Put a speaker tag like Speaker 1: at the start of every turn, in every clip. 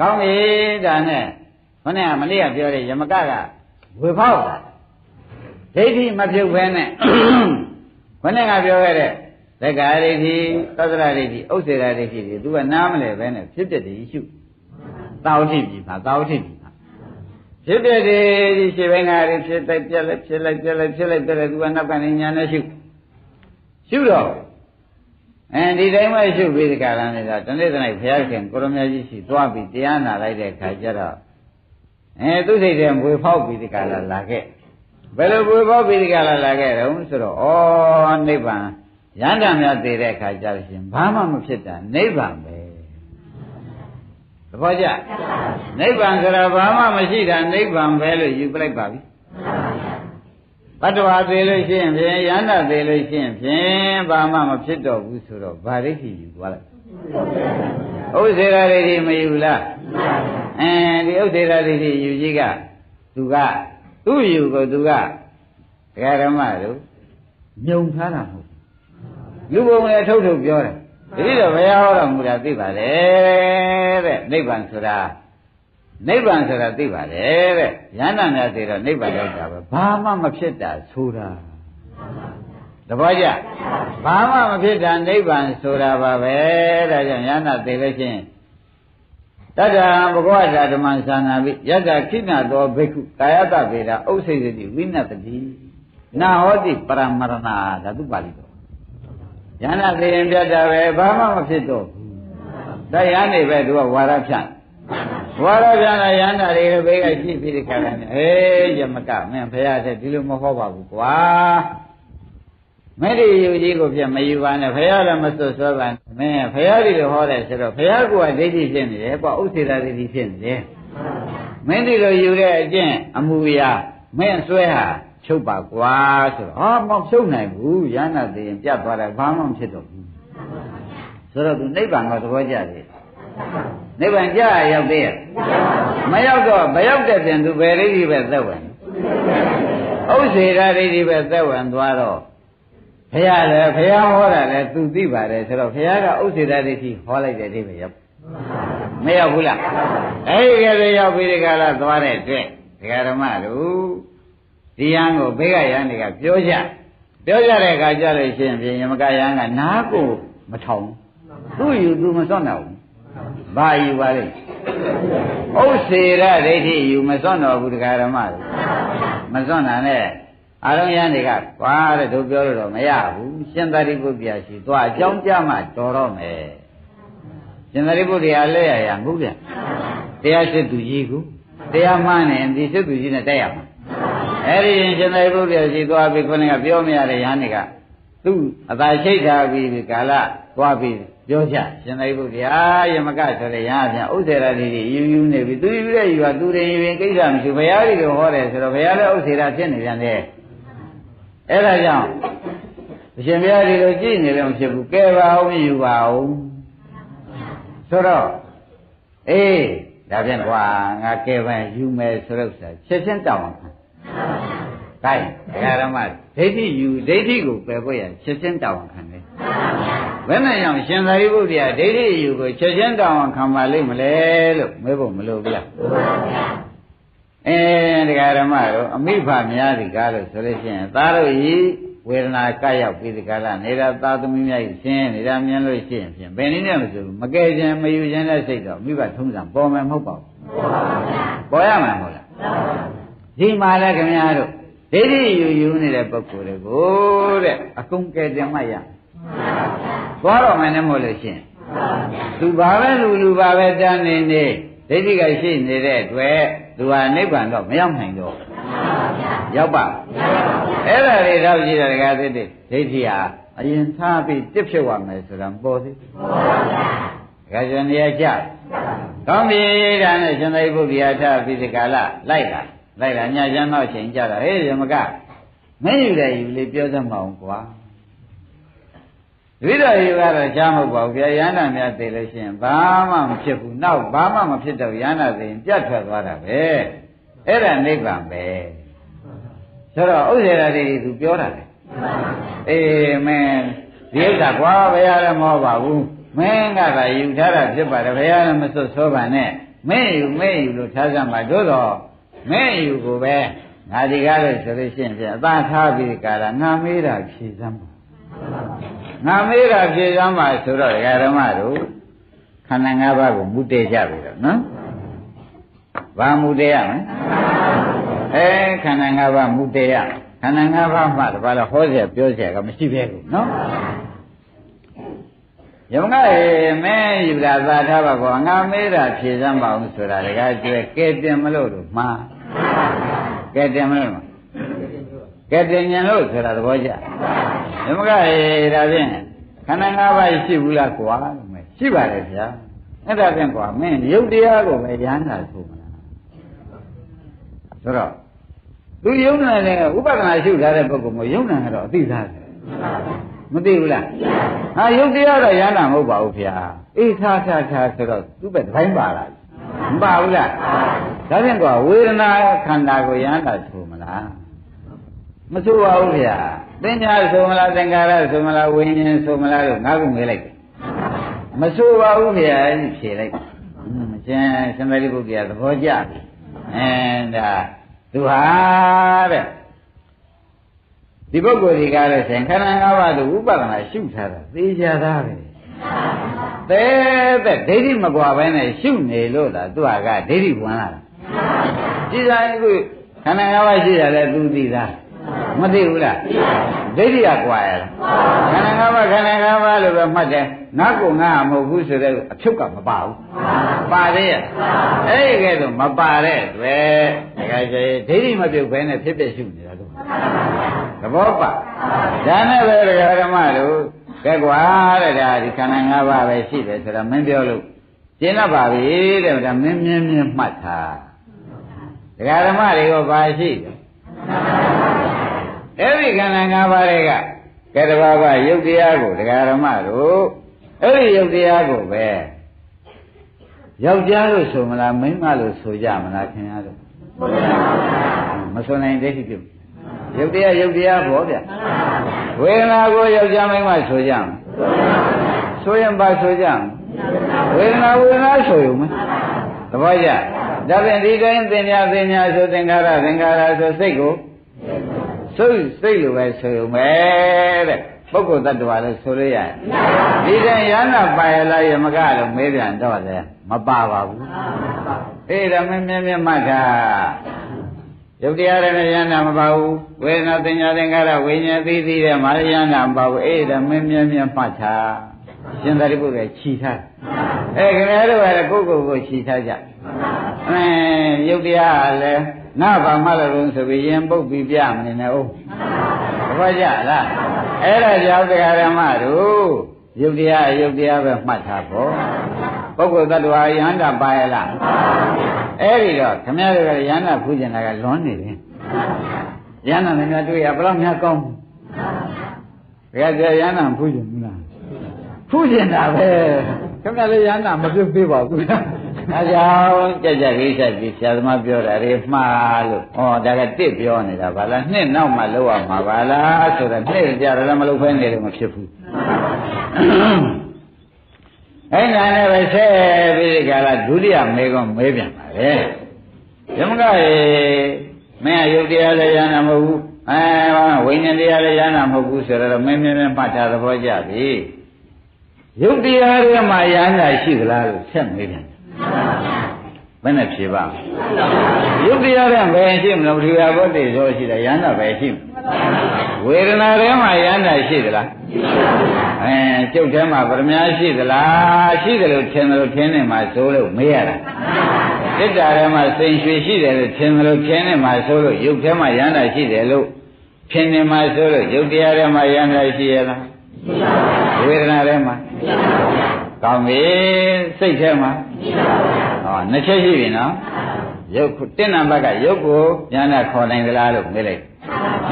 Speaker 1: ကောင်းပြီဒါနဲ့ခொနဲ့မလေးကပြောတယ်ယမကကဝေဖောက်တာဒိဋ္ဌိမပြုတ်ဘဲနဲ့ခொနဲ့ကပြောခဲ့တဲ့သက္ကာဒိဋ္ဌိသတ္တရဒိဋ္ဌိဥစ္စေရဒိဋ္ဌိတွေသူကနားမလဲပဲနဲ့ဖြစ်ပြတယ်ရှုသာဝတိပြီမှာသာဝတိပြီမှာဖြစ်ပြတယ်ဒီရှင်းဘင်းကတွေဖြစ်တိုက်ပြက်လိုက်ဖြစ်လိုက်ပြက်လိုက်ဖြစ်လိုက်ပြက်လိုက်သူကနောက်ကနေညာနဲ့ရှုတော့ဒီတိုင်းမှရှုပြီးဒီကရံနေတာတနေ့တနေ့ဘုရားခင်ကိုရမကြီးရှိသွားပြီးတရားနာလိုက်တဲ့ခါကျတော့သူစိတ်ထဲမွေဖောက်ပြီးဒီကလာခဲ့ဘယ်လိုမွေဖောက်ပြီးဒီကလာခဲ့တော့ဆိုတော့ဩနိဗ္ဗာန်ရဟန္တာများသိတဲ့အခါကျလို့ရှိရင်ဘာမှမဖြစ်တာနိဗ္ဗာန်ပဲသဘောကျနိဗ္ဗာန်ဆိုတာဘာမှမရှိတာနိဗ္ဗာန်ပဲလို့ယူပလိုက်ပါပြီဘတ်တော်သေးလို့ရှိရင်ဖြင့်ရဟန္တာသေးလို့ရှိရင်ဖြင့်ဘာမှမဖြစ်တော့ဘူးဆိုတော့ဗာဒိဋ္ဌိယူသွားလိုက်ဥစ္စေရဒိဋ္ဌိမယူလားဒီဥစ္စေရဒိဋ္ဌိယူကြီးကသူ့ယူကိုသူကတရားဓမ္မတို့မြုံထားတာမဟုတ်လူပုံလည်းထုတ်ထုတ်ပြောတယ်ဒီလိုဘုရားဟောတော်မူတာသိပါတယ်တဲ့နိဗ္ဗာန်ဆိုတာသိပါတယ်တဲ့ယန္တာများသိတော့နိဗ္ဗာန်ရောက်တာပဲဘာမှမဖြစ်တာဆိုတာသဘောကျဘာမှမဖြစ်တာနိဗ္ဗာန်ဆိုတာပါပဲဒါကြောင့်ယန္တာသိလို့ချင်းတတ္တံဘဂဝတာဓမ္မသံဃာပိယတ္တခိဏသောဘိက္ခုကာယတဗေဒဥစ္စေတိဝိနတတိနာဟောတိပရမရဏဓာတုပါဠိတော်ယန္တာသိရင်ပြတ်တာပဲဘာမှမဖြစ်တော့ဘူးတရားနေပဲသူကဝါရဖြန့်လာယန္တာတွေဘေးကရှိပြီးဒီခါကနဲ့ယမကမင်းဘုရားတဲ့ဒီလိုမဟုတ်ပါဘူးကွာမဲ့ဒီယူကြီးကိုပြမယူပါနဲ့ဘုရားလည်းမစွတ်စွဲပါနဲ့မင်းဘုရားဒီလိုဟောတယ်ဆိုတော့ဘုရားကဒိဋ္ဌိဖြစ်နေတယ်ပေါ့ဥစ္စေတဒိဋ္ဌိဖြစ်နေတယ်မင်းဒီလိုယူတဲ့အကျင့်အမူအရာမင်းဆွဲဟာချုပ်ပါကွာဆိုတော့မဖြုတ်နိုင်ဘူးယန္တာသိရင်ပြတ်သွားတယ်ဘာမှမဖြစ်တော့ဘူးဆိုတော့သူနိဗ္ဗာန်ကိုသဘောကျတယ်နိဗ္ဗာန်ကြရောက်သေးရဲ့မရောက်တော့မရောက်တဲ့ပြင်သူဘယ်ဒိဋ္ဌိပဲသက်ဝင်ဥစ္စေရဒိဋ္ဌိပဲသက်ဝင်သွားတော့ဘုရားလည်းဘုရားဟောတာလည်းသူသိပါတယ်ဆိုတော့ဘုရားကဥစ္စေရဒိဋ္ဌိဟောလိုက်တဲ့ဒိဋ္ဌိပဲရောက်မရောက်ဘူးလားအဲဒီကလေးရောက်ပြီးဒီကလာသွားတဲ့အတွက်ဒကာဓမ္မတို့ဒီယံကိုဘေးကယံတွေကပြောကြတဲ့အခါကျလို့ရှိရင်ပြင်ယမကယံကနားကိုမထောင်သူ့ယူသူမစွန့်တော့ဘူးဘာယူပါလိမ့်ဥစ္စေရဒိဋ္ဌိယူမစွန့်တော့ဘူးဒကာဓမ္မတွေမစွန့်တာနဲ့အာရုံယံတွေကကွာတဲ့တို့ပြောလို့တော့မရဘူးရှင်သာရိပုတ္တရာရှိသွားအကြောင်းကြမှတော်တော့မယ်ရှင်သာရိပုတ္တရာလက်ရမဟုတ်ဗျတရားစစ်သူကြီးကိုတရားမှန်းနေဒီစစ်သူကြီးနဲ့တိုက်ရမှာအဲ့ဒီရှင်သာရိပုတ္တရာရှိသွားပြီးခொနကပြောမရတဲ့ယဟန်တွေကသူ့အသာရှိတ်ထားပြီးကာလသွားပြီးပြောချရှင်သာရိပုတ္တရာယမကဆိုတဲ့ယဟန်ပြန်ဥစ္စေရတိတွေယူနေပြီသူယူတဲ့ယူကသူတွေယူရင်ကိစ္စမရှိဘုရားကြီးကိုဟောတယ်ဆိုတော့ဘုရားလည်းဥစ္စေရဖြစ်နေပြန်တယ်အဲ့ဒါကြောင့်အရှင်ဘုရားဒီလိုကြည့်နေလို့မဖြစ်ဘူးကဲပါအောင်ယူပါအောင်ဆိုတော့ဒါဖြင့်ကွာငါကဲပါယူမယ်ဆိုတော့ချက်ချင်းတောင်းအောင်ခိုင်းဓမ္မဒိဋ္ဌိယူဒိဋ္ဌိကိုပယ်ဖို့ရချက်ချင်းတောင်းခံတယ်ဘယ်နဲ့ကြောင့်ရှင်သာရိပုတ္တရာဒိဋ္ဌိယူကိုချက်ချင်းတောင်းခံပါလိမ့်မလဲလို့မေးဖို့မလိုဘူးလားတရားဓမ္မတို့အမိဖများဒီကားလို့ဆိုလို့ရှိရင်သားတို့ဤဝေဒနာကရောက်ပြီးဒီကာလနေတာသာသမီးများဤဆင်းနေတာမြင်လို့ရှိရင်ဖြင့်ဘယ်နည်းနဲ့မဆိုဘူးမကယ်ခြင်းမယူခြင်းတဲ့စိတ်တော့မိဘထုံးစံပေါ်မယ်မဟုတ်ပါဘူးပေါ်ရမှာမဟုတ်လားဒီမှာလည်းခင်ဗျားတို့ဒိဋ္ဌိယူနေတဲ့ပုဂ္ဂိုလ်တွေကိုတဲ့အကုန်ကယ်တင်မှရသွားတော့မယ်နဲ့မဟုတ်လို့ရှိရင်သူဘာပဲလူဘာပဲတန်းနေဒိဋ္ဌိကရှိနေတဲ့အတွက်သူဟာနိဗ္ဗာန်တော့မရောက်နိုင်တော့ရောက်ပါအဲ့ဒါတွေတော့ကြည့်တယ်တကားသိတဲ့ဒိဋ္ဌိဟာအရင်ထားပြီးတစ်ဖြစ်သွားမယ်ဆိုတာပေါ်သေးတကားကျန်နေရကြကောင်းပြီဒါနဲ့ရှင်သာရိပုတ္တရာထားပြီးဒီကာလလိုက်လာညချမ်းတော့ချိန်ကြတာဟေးရမကမင်းယူတယ်ယူလေပြောစမ်းမအောင်ကွာဒီတော့ယူကတော့ရှားမဟုတ်ပါဘူးဗျာယန္တာများသိလို့ရှိရင်ဘာမှမဖြစ်ဘူးနောက်ဘာမှမဖြစ်တော့ယန္တာသိရင်ပြတ်ထွက်သွားတာပဲအဲ့ဒါနိဗ္ဗာန်ပဲဆိုတော့ဥစ္စေရတိသူပြောတာလေမင်းဒီဥစ္စာကွာဘယ်ရလဲမဟုတ်ပါဘူး မင်းကသာယူထားတာဖြစ်ပါတယ်ဘုရားလည်းမစွတ်ဆိုးပါနဲ့မင်းယူလို့ထားစမ်းပါတို့တော့မင်းယူကိုပဲငါဒီကားလို့ဆိုလို့ရှိရင်အသာထားပြီးကာလငါမေးတာဖြေစမ်းပါငါမေးတာဖြေစမ်းပါဆိုတော့ဓမ္မတို့ခန္ဓာ၅ပါးကိုမူတည်ကြပြီတော့နော်ဘာမူတည်ရမလဲခန္ဓာ၅ပါးမူတည်ရခန္ဓာ၅ပါးမှတပါးတော့ဟောเสียပြောเสียကမရှိပဲကိုနော်ယုံကမဲယူတာသာထားပါကောငါမေးတာဖြေစမ်းပါအောင်ဆိုတာတကယ်ကျွဲကဲတင်မလို့လို့မှားကဲတင်မလို့ကဲတင်ညံလို့ဆိုတာသဘောကျယုံကဒါဖြင့်ခန္ဓာ၅ပါးရှိဘူးလားကွာလို့မဲရှိပါတယ်ဗျာအဲ့ဒါဖြင့်ကွာမင်းယုတ်တရားကိုပဲရဟန္တာဆိုမလားဆိုတော့သူယုံနာနဲ့ဥပဒနာရှုထားတဲ့ပုဂ္ဂိုလ်မျိုးယုံနာကတော့အသိသားတယ်မသိဘူးလားဟာယုတ်တရားတော့ရဟန္တာမဟုတ်ပါဘူးဗျာအေးထားဆိုတော့သူ့ဘက်တစ်ပိုင်းပါလားမပါဘူးလားဒါဖြင့်ကွာဝေဒနာခန္ဓာကိုရဟန္တာဆိုမလားမဆိုပါဘူးဗျာပညာဆိုမလားသင်္ခါရဆိုမလားဝိညာဉ်ဆိုမလားလို့ငါကမေးလိုက်တယ်မဆိုပါဘူးဗျာဖြေလိုက်ရှင်သာရိပုတ္တရာသဘောကျဒါသူဟာတဲ့ဒီပုဂ္ဂိုလ်ဒီကားလို့ရှင်ခန္ဓာ၅ပါးတို့ဥပဒနာရှုထားတာသိကြတာပဲတဲ့ဒိဋ္ဌိမကွာဘဲနဲ့ရှုနေလို့လားသူကဒိဋ္ဌိဝင်လာတာကြည်စားအခုခန္ဓာ၅ပါးရှိတယ်လဲသူသိသားမသိဘူးလားဒိဋ္ဌိကကွာရလားခန္ဓာ၅ပါးလို့ပဲမှတ်တယ်ငါ့ကိုငါမဟုတ်ဘူးဆိုတဲ့အဖြုတ်ကမပါဘူးပါသေးရဲ့အဲ့ဒီကဲတော့မပါတဲ့တွေ့တခါကျရင်ဒိဋ္ဌိမပြုတ်ဘဲနဲ့ဖြစ်ဖြစ်ရှုနေတာတော့သဘောပါဒါနဲ့ပဲဓမ္မတို့ကဲကွာတဲ့ဒါဒီခန္ဓာ၅ပါးပဲရှိတယ်ဆိုတာမင်းပြောလို့ရှင်းတော့ပါပြီတဲ့ဒါမင်းမြင်းမှတ်ထားဓမ္မတွေကဘာရှိတယ်အဲ့ဒီခန္ဓာ၅ပါးတွေကကဲတဘာဝယုတ်တရားကိုဓမ္မတို့အဲ့ဒီယုတ်တရားကိုပဲယောက်ျားလို့ဆိုမလားမိန်းမလို့ဆိုကြမလားခင်ဗျားတို့မဆိုနိုင်ဒိဋ္ဌိပြုယုတ်တရားဘောဗျဝေဒနာကိုယောက်ျားမိန်းမဆိုကြမယ်ဆိုရင်ပါဆိုကြမယ်ဝေဒနာဆိုရုံပဲသဘောကျဒါဖြင့်ဒီတိုင်းသင်ညာဆိုသင်္ခါရဆိုစိတ်ကိုစိတ်လိုပဲဆိုရုံပဲတဲ့ပုဂ္ဂိုလ်တ attva လို့ဆိုလို့ရတယ်ဒီတိုင်းရဟနာပါရလားယမကလို့မေးပြန်တော့တယ်မပါပါဘူးအေးဒါမင်းမြတ်မှတ်တာယုတ်တရားနဲ့ရဟနာမပါဘူးဝေဒနာသင်ညာသင်္ခါရဝိညာဉ်သိသိတဲ့မာရဟနာမပါဘူးအေးဒါမင်းမြတ်မှတ်တာရှင်သာရိပုတ္တရာခြိထားခင်ဗျားတို့ကလည်းကိုယ့်ကိုယ်ခြိထားကြယုတ်တရားလည်းငါဘာမှလည်းဆိုပြီးရင်ပုတ်ပြီးပြမနေနဲ့ဦးသဘောကျလားအဲ့ဒါကြောင့်တရားဓမ္မတို့ယုတ်တရားပဲမှတ်ထားဖို့ပုဂ္ဂိုလ်တ attva ယန္တာပါရလားအဲ့ဒီတော့ခမည်းတော်ကယန္တာဖူးကျင်တာကလွန်နေတယ်ယန္တာမင်းများတွေ့ရဘယ်တော့မှကောင်းဘယ်ကယန္တာဖူးကျင်ဘူးလားဖူးကျင်တာပဲခမည်းလည်းယန္တာမပြုတ်ပြပါဘူးအဲကြောင့်ကြက်ကိစ္စကြီးဆရာသမားပြောတာတွေမှားလို့ဒါကတစ်ပြောနေတာဗလားနှစ်နောက်မှလောက်ရမှာဗလားဆိုတော့နှစ်ကြတော့မလုပ်ဖဲနေလို့မဖြစ်ဘူးအဲ့ဒါနဲ့ပဲဆက်ပြီးဒီကလာဒုတိယမေကွန်မေးပြန်ပါလေယမကမင်းယုတ်တရားလည်းရဟနာမဟုတ်ဘူးဝိညာဉ်တရားလည်းရဟနာမဟုတ်ဘူးဆိုတော့မင်းမှတ်တာသဘောကျပြီယုတ်တရားတွေမှာရဟနာရှိသလားလို့ဆက်မေးပြန်ဘယ်နဲ့ဖြေပါယုတ်တရားတွေဘယ်ရှိမလို့ဒီဟာဘုဒ္ဓေဆိုရှိတယ်ရဟနာပဲရှိမဝေဒနာတွေမှာရဟနာရှိသလားကျုပ်ထဲမှာဗရမ ्या ရှိသလားရှိတယ်လို့ထင်တယ်လို့ထင်နေမှာဆိုလို့မေးရတာစိတ်ဓာတ်ထဲမှာစိန်ရွှေရှိတယ်လို့ထင်တယ်လို့ထင်နေမှာဆိုလို့ယုတ်ထဲမှာရဟနာရှိတယ်လို့ထင်နေမှာဆိုလို့ယုတ်တရားထဲမှာရဟနာရှိရလားဝေဒနာထဲမှာကောင်းပြီစိတ်ထဲမှာနှစ်ချက်ရှိပြီနော်ရုပ်တစ်နံပါတ်ကရုပ်ကိုဉာဏ်ခေါ်နိုင်သလားလို့မေးလိုက်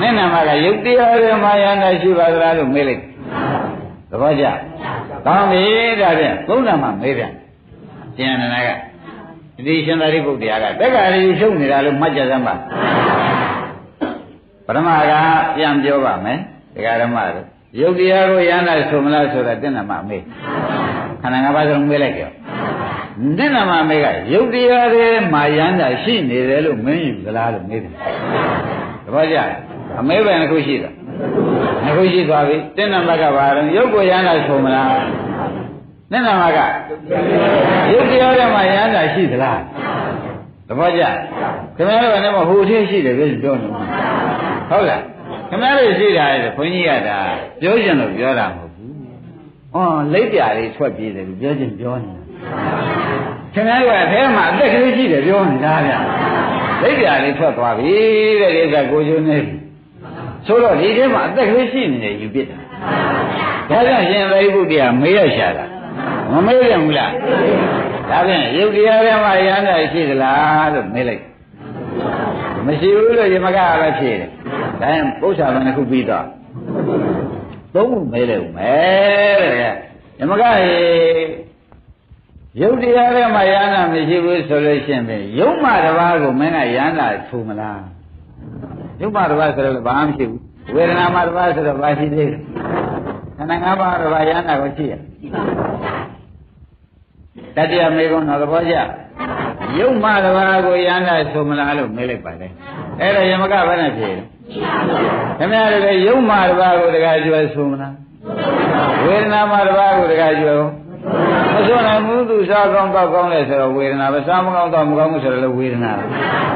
Speaker 1: နှစ်နံပါတ်ကရုပ်တရားတွေမှာဉာဏ်ရှိပါသလားလို့မေးလိုက်သဘောကျကောင်းပြီဒါဖြင့်သုံးနံပါတ်မေးပြန်ကျန်တဲ့ကဒီရှင်သာရိပုတ္တရာကတက္ကရာရှုပ်နေတာလို့မှတ်ကြစမ်းပါပထမကပြန်ပြောပါမယ်ဒကာဓမ္မတို့ယုတ်တရားကိုရဟန္တာဆိုမလားဆိုတာတစ်နံပါတ်မေး ခန္ဓာ၅ပါးစလုံးမေးလိုက်ကြောနိနာမမေးကယုတ်တရားတွေမှာယန္တာရှိနေတယ်လို့မင်းယူသလားလို့မေးတယ်တပည့်ကြအမေးပဲတစ်ခုရှိတာတစ်ခုရှိသွားပြီနိနာမကဘာလို့ယုတ်ကိုယန္တာဆိုမလားနိနာမကယုတ်တရားတွေမှာယန္တာရှိသလားတပည့်ကြခင်ဗျားတို့ကလည်းမဟိုထည့်ရှိတယ်ပြောနေမှာဟုတ်လားခင်ဗျားတို့ရှိတာလေဘုန်းကြီးကဒါပြောချင်လို့ပြောတာမဟုတ်ဘူး။အော်လက်ပြလေးထွက်ပြေးတယ်လို့ပြောချင်ပြောနေတာ။ခင်ဗျားတို့ကအထဲမှာအသက်ကလေးရှိတယ်ပြောနေတာဗျ။လက်ပြလေးထွက်သွားပြီတဲ့ဒီကကိုကျိုးနေပြီ။ဆိုတော့ဒီထဲမှာအသက်ကလေးရှိနေတယ်ယူပြစ်တာ။ဒါကြောင့်ရှင်သေဘုရားမေးရရှာတာ။မမေးရဘူးလား။ဒါဖြင့်ယုတ်တရားထဲမှာရဟန္တာရှိသလားလို့မေးလိုက်။မရှိဘူးလို့ယမကပဲဖြေတယ်။ဒါရင်ပု္ပ္ပာဘယ်နှခုပြီးတော့သုံးခုမဲလေဦးမယ်တဲ့ယမကရုပ်တရားထဲမှာယန္တာမရှိဘူးဆိုလို့ရှိရင်ပဲယုံမှတစ်ပါးကိုမင်းကယန္တာထူမလားယုံမှတစ်ပါးဆိုတော့ဘာမှမရှိဘူးဝေဒနာမှတစ်ပါးဆိုတော့ဘာရှိသေးလဲခန္ဓာ၅ပါးတစ်ပါးယန္တာကိုရှိရတတိယမေကုံတော်သဘောကျယုံမှတစ်ပါးကိုယန္တာထူမလားလို့မေးလိုက်ပါလေအဲ့တော့ယမကဘယ်နဲ့ဖြေလဲခင်ဗျားတို့ယုံမှတစ်ပါးကိုတခါကျွဲဆိုမလားဝေဒနာမှတစ်ပါးကိုတခါကျွဲမဆိုနိုင်ဘူးသူစားကောင်းတော့ကောင်းလဲဆိုတော့ဝေဒနာပဲစားမကောင်းတော့မကောင်းဘူးဆိုတော့လည်းဝေဒနာ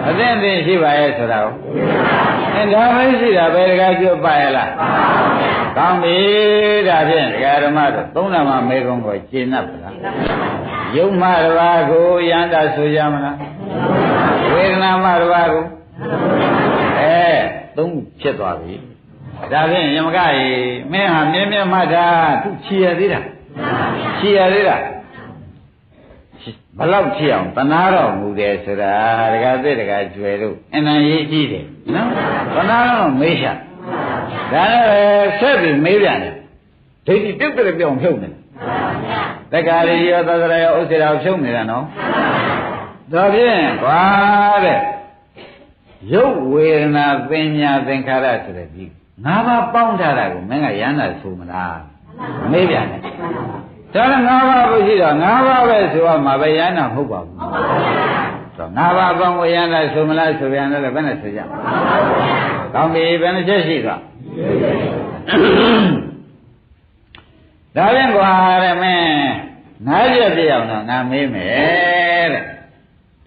Speaker 1: အသင့်အင့်ရှိပါရဲ့ဆိုတာကိုအဲဒါပဲရှိတာပဲတခါကျွဲပါရဲ့လားကောင်းပြီဒါဖြင့်ဒကာဓမ္မတို့သုံးနာမမေကုံကိုရှင်း납ပါလားယုံမှတစ်ပါးကိုယန္တာဆိုရမလားဝေဒနာမှတစ်ပါးကိုသုံးဖြစ်သွားပြီဒါဖြင့်ယမကကြီးမင်းဟာမြဲမြဲမှတ်တာသူချီရသေးတာချီရသေးတာဘလောက်ချီအောင်တနာတော်မူတယ်ဆိုတာဒကာသစ်ဒကာကျွယ်တို့အနံရေးကြည့်တယ်နော်တနာတော်မေးချဒါလည်းဆက်ပြီးမေးပြန်တယ်ဒိဋ္ဌိပြုတ်တယ်ပြောင်းဖြုတ်နေတက္ကရာရောသဒ္ဒရာရောဥစ္စေရာဖြုတ်နေတာနော်ဒါဖြင့်ကွာတဲ့ရုပ်ဝေဒနာပညာသင်္ခါရဆိုတဲ့ဒီ၅ပါးပေါင်းထားတာကိုမင်းကယန္တာဆိုမလားမေးပြန်တယ်ဒါက၅ပါးပဲရှိတော့၅ပါးပဲဆိုရမှာပဲယန္တာမဟုတ်ပါဘူးဆို၅ပါးပေါင်းကိုယန္တာဆိုမလားဆိုပြန်တယ်ဘယ်နဲ့ဆိုကြကောင်းပြီဘယ်နှချက်ရှိသွားဒါဖြင့်ကွာတဲ့မင်း၅ချက်ပြအောင်တော့ငါမေးမယ်တဲ့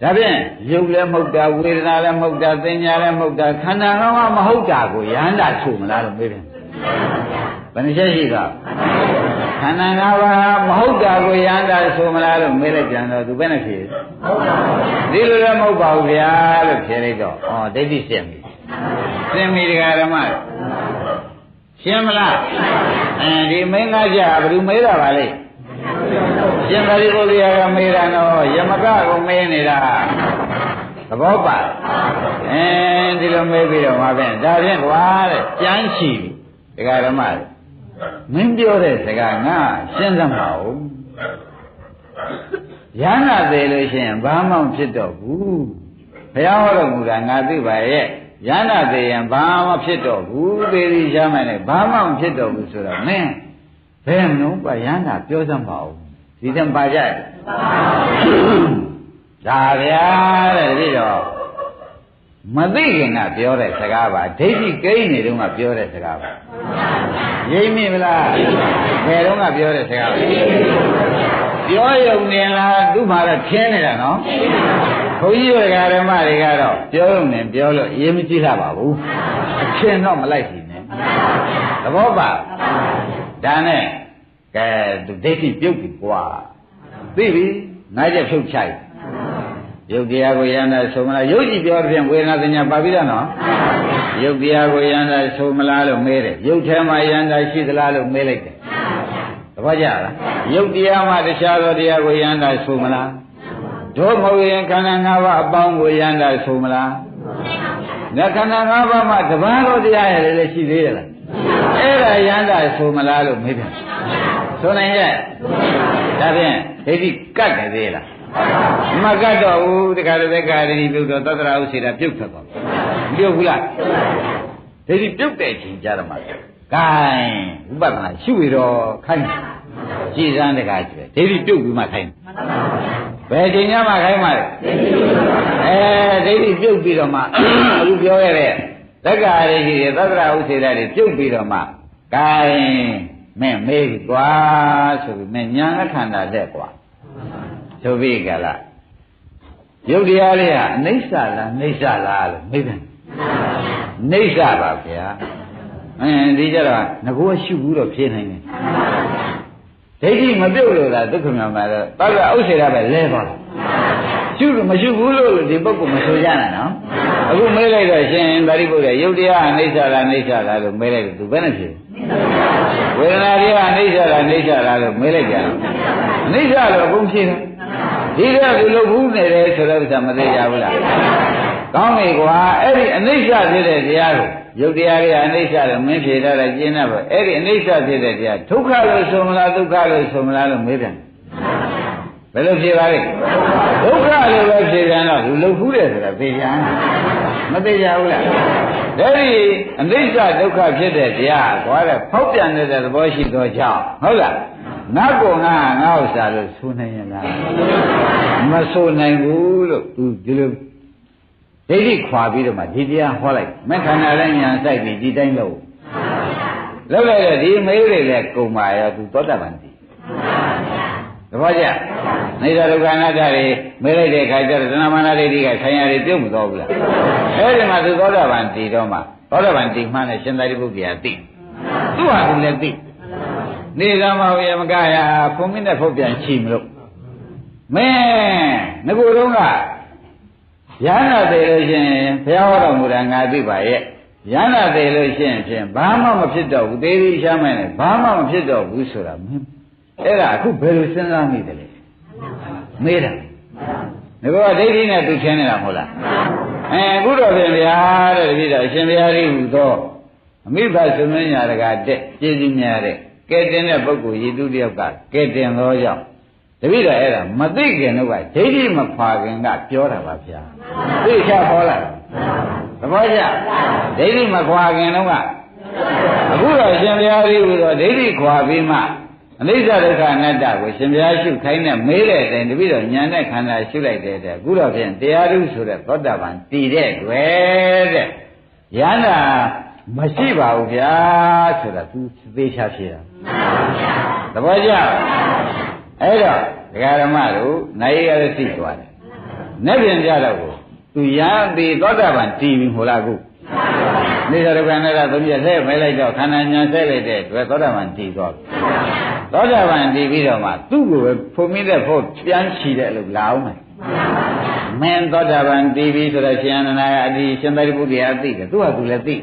Speaker 1: ဒါဖြင့်ယုတ်လည်းမဟုတ်တာဝေဒနာလည်းမဟုတ်တာသင်ညာလည်းမဟုတ်တာခန္ဓာကောင်းကမဟုတ်တာကိုယန္တာဆိုမလားလို့မေးတယ်ဘယ်နှချက်ရှိတာခန္ဓာ၅ပါးမဟုတ်တာကိုယန္တာဆိုမလားလို့မေးလိုက်ပြန်တော့သူဘယ်နဲ့ဖြေဒီလိုလည်းမဟုတ်ပါဘူးဗျာလို့ဖြေလိုက်တော့ဩဒိဋ္ဌိရှင်းပြီရှင်းပြီဒကာဓမ္မရှင်းမလားဒီမင်းသားကြဘယ်သူမေးတာပါလဲရှင်သာရိပုတ္တရာကမေးတာတော့ယမကကိုမေးနေတာသဘောပါဒီလိုမေးပြီးတော့မှာဖြင့်ဒါဖြင့်ကွာတဲ့ကြမ်းချီဒကာဓမ္မမင်းပြောတဲ့စကားငါရှင်းစမ်းပါဦးယန္တာသေးလို့ရှိရင်ဘာမှမဖြစ်တော့ဘူးဘုရားဟောတော်မူတာငါသိပါရဲ့ယန္တာသေးရင်ဘာမှဖြစ်တော့ဘူးသေရီရှားမှလည်းဘာမှမဖြစ်တော့ဘူးဆိုတော့မင်းဘယ်နှုံးပါယန္တာပြောစမ်းပါဦးဒီတံပါကြဒါဗျာတဲ့ဒီတော့မသိခင်ကပြောတဲ့စကားပါဒိဋ္ဌိကိန်းနေတုန်းကပြောတဲ့စကားပါရိပ်မိမလားဘယ်တော့ကပြောတဲ့စကားပါပြောရုံနဲ့လားသူ့မှာတော့ခင်းနေတာနော်ဘုန်းကြီးတို့ဓမ္မတွေကတော့ပြောရုံနဲ့ပြောလို့အရေးမကြီးလာပါဘူးအချင်းတော့မလိုက်စီနဲ့သဘောပါဒါနဲ့ကဲဒိဋ္ဌိပြုတ်ပြီကွာသိပြီငါးချက်ဖြုတ်ချိုက်ရုပ်တရားကိုယန္တာဆိုမလားရုပ်ကြည့်ပြောတဲ့ဖြင့်ဝေဒနာသညာပါပြီလားနော်ရုပ်တရားကိုယန္တာဆိုမလားလို့မေးတယ်ရုပ်ထဲမှာယန္တာရှိသလားလို့မေးလိုက်တယ်သဘောကျလားရုပ်တရားမှာတခြားသောတရားကိုယန္တာဆိုမလားတို့မဟုတ်ရင်ခန္ဓာ၅ပါးအပေါင်းကိုယန္တာဆိုမလားငါခန္ဓာ၅ပါးမှာတပါးသောတရားရလည်းရှိသေးတယ်လားအဲ့ဒါယန္တာဆိုမလားလို့မေးပြန်ဆိုနိုင်ရဲ့ဒါဖြင့်ဒိဋ္ဌိကတ်တယ်သေးလားမကတ်တော့ဘူးတခါတည်းကာရီပြုတ်တော့သတ္တရာဥစေတာပြုတ်ထွက်သွားပြုတ်ဘူးလားဒိဋ္ဌိပြုတ်တဲ့ချိန်ကြတော့မှ gain ဥပဒနာရှုရတော့ခိုင်း ကြည်စမ်းတကားကျွဲဒိဋ္ဌိပြုတ်ပြီးမှခိုင်းဘယ်ချိန်မှခိုင်းမှာလဲဒိဋ္ဌိပြုတ်ပြီးတော့မှအခုပြောခဲ့တဲ့သက္ကာရိရှိတဲ့သတ္တရာဥစေတတွေပြုတ်ပြီးတော့မှဂိုင်းမင်းမေးကွာဆိုပြီးမင်းညာခန္ဓာလက်ကွာဆိုပြီးကြလားယုတ်တရားလေးဟာအနိစ္စလားနှိစ္စလားလို့မေးတယ်နှိစ္စပါဗျာဒီကြတော့ငကိုရှုဘူးတော့ဖြေနိုင်တယ်ဒိဋ္ဌိမပြုတ်လို့လားဒုက္ခမြောင်မှာတော့သတ္တရာဥစေတပဲလဲသွားတယ်ရှုလို့မရှုဘူးလို့ဒီပုဂ္ဂိုလ်မဆိုကြနဲ့နော်အခုမေးလိုက်တော့ရှင်သာရိပုတ္တရာယုတ်တရားအနိစ္စလားနှိစ္စလားလို့မေးလိုက်တော့သူဘယ်နဲ့ဖြေဝေဒနာတရားအနိစ္စလားနှိစ္စလားလို့မေးလိုက်ကြတယ်အနိစ္စလို့အကုန်ဖြေတယ်ဒီတော့ဒီလိုဘူးနေတယ်ဆိုတော့မသိကြဘူးလားကောင်းပြီကွာအဲ့ဒီအနိစ္စဖြစ်တဲ့တရားကိုယုတ်တရားတွေအနိစ္စလို့မင်းဖြေထားတယ်ကျင်းတော့အဲ့ဒီအနိစ္စဖြစ်တဲ့တရားဒုက္ခလို့ဆိုမလားဒုက္ခလို့ဆိုမလားလို့မေးပြန်ဘယ်လိုဖြေပါလဲဒုက္ခလို့ပဲဖြေပြန်တော့လူလုတ်ဖူးတယ်ဆိုတာသိကြမသိကြဘူးလားဒါဒီအနိစ္စဒုက္ခဖြစ်တဲ့တရားကွာတဲ့ဖောက်ပြန်တဲ့သဘောရှိသောကြောင့်ဟုတ်လားငါကောငါဥစ္စာလို့ဆိုနိုင်ရင်လားမဆိုနိုင်ဘူးလို့သူဒီလိုဒိဋ္ဌိခွာပြီးတော့မှဒီတရားဟောလိုက်မခန္ဓာလည်းညာစိုက်ပြီးဒီတိုင်းလို့လောက်လိုက်တော့ဒီမေးတွေလည်းကုံပါရောသူသောတာပန်တည်သဘောကျနေသာဒုက္ခအနတ္တတွေမေးလိုက်တဲ့အခါကျတော့သဏ္ဍမာနဒိဋ္ဌိကဆံရတွေပြုတ်မသွားဘူးလားအဲဒီမှာသူသောတာပန်တည်တော့မှသောတာပန်တည်မှနဲ့ရှင်သာရိပုတ္တရာသိသူ့ဟာသူလည်းသိနေသာမဝေမကရာဖုံမင်းနဲ့ဖုတ်ပြန်ချီမလို့မင်းငကိုယ်တော့ကရဟနာသေးလို့ရှိရင်ဘုရားဟောတော်မူတာငါသိပါရဲ့ရဟနာသေးလို့ရှိရင်ဖြင့်ဘာမှမဖြစ်တော့ဘူးသေးသေးရှားမှန်းနဲ့ဘာမှမဖြစ်တော့ဘူးဆိုတာမင်းအဲ့ဒါအခုဘယ်လိုစဉ်းစားမိတယ်လဲမေးတာဒီကောဒိဋ္ဌိနဲ့သူထင်နေတာမဟုတ်လားအခုတော့ပြင်ဗျာတဲ့တပည့်တော်အရှင်ဘုရားကြီးဟူသောအမိဘဆွေမင်းညာတကတဲ့ကျေးဇူးများတဲ့ကဲတင်တဲ့ပုဂ္ဂိုလ်ရည်သူတယောက်ကကဲတင်သောကြောင့်တပည့်တော်အဲ့ဒါမသိခင်တော့ကဒိဋ္ဌိမခွာခင်ကပြောတာပါဗျာသိချခေါ်လာသဘောကျဒိဋ္ဌိမခွာခင်တော့ကအခုတော့ရှင်ဘုရားကြီးဟူသောဒိဋ္ဌိခွာပြီးမှအနိစ္စဒုက္ခအနတ္တကိုရှင်ဘုရားရှုခိုင်းနဲ့မေးတဲ့အတိုင်းတပည့်တော်ဉာဏ်နဲ့ခန္ဓာရှုလိုက်တဲ့အခုတော့ဖြင့်တရားဓုဆိုတဲ့သောတာပန်တည်တဲ့တွေ့တဲ့ယန္တာမရှိပါဘူးဗျာဆိုတာသူသေချာဖြေတာသဘောကျအဲ့တော့ဒကာဓမ္မတို့နိုင်ရသိသွားတယ်နဲ့ပြင်ကြတော့ကိုသူယန္တိသောတာပန်တည်ပြီဟိုလားခုနိစ္စဒုက္ခအနတ္တသုံးချက်ဆဲမဲလိုက်တော့ခန္ဓာညာဆဲလိုက်တဲ့တွေ့သောတာပန်တည်သွားပြီသောတာပန်တည်ပြီးတော့မှသူ့ကိုပဲဖုံမိတဲ့ဖို့ပြန်ချီတဲ့လို့လာအောင်မယ်မင်းသောတာပန်တည်ပြီးဆိုတော့ရှင်အနန္ဒာကအဒီရှင်သာရိပုတ္တရာသိတယ်သူကသူလည်းသိ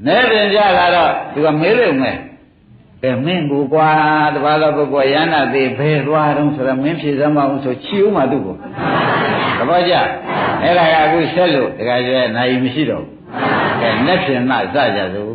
Speaker 1: နဲ့ပြင်ကြလာတော့သူကမေးလို့မယ်ကဲမင်းကိုကွာတပါးသောပုဂ္ဂိုလ်ယန္နာသေးဘယ်သွားတော့ဆိုတော့မင်းဖြေစမ်းမအောင်ဆိုချီဦးမှသူ့ကိုသဘောကျအဲ့ဒါကအခုဆက်လို့တခါကျနိုင်မရှိတော့ဘူးကဲလက်ဖြင့်မှစကြစို့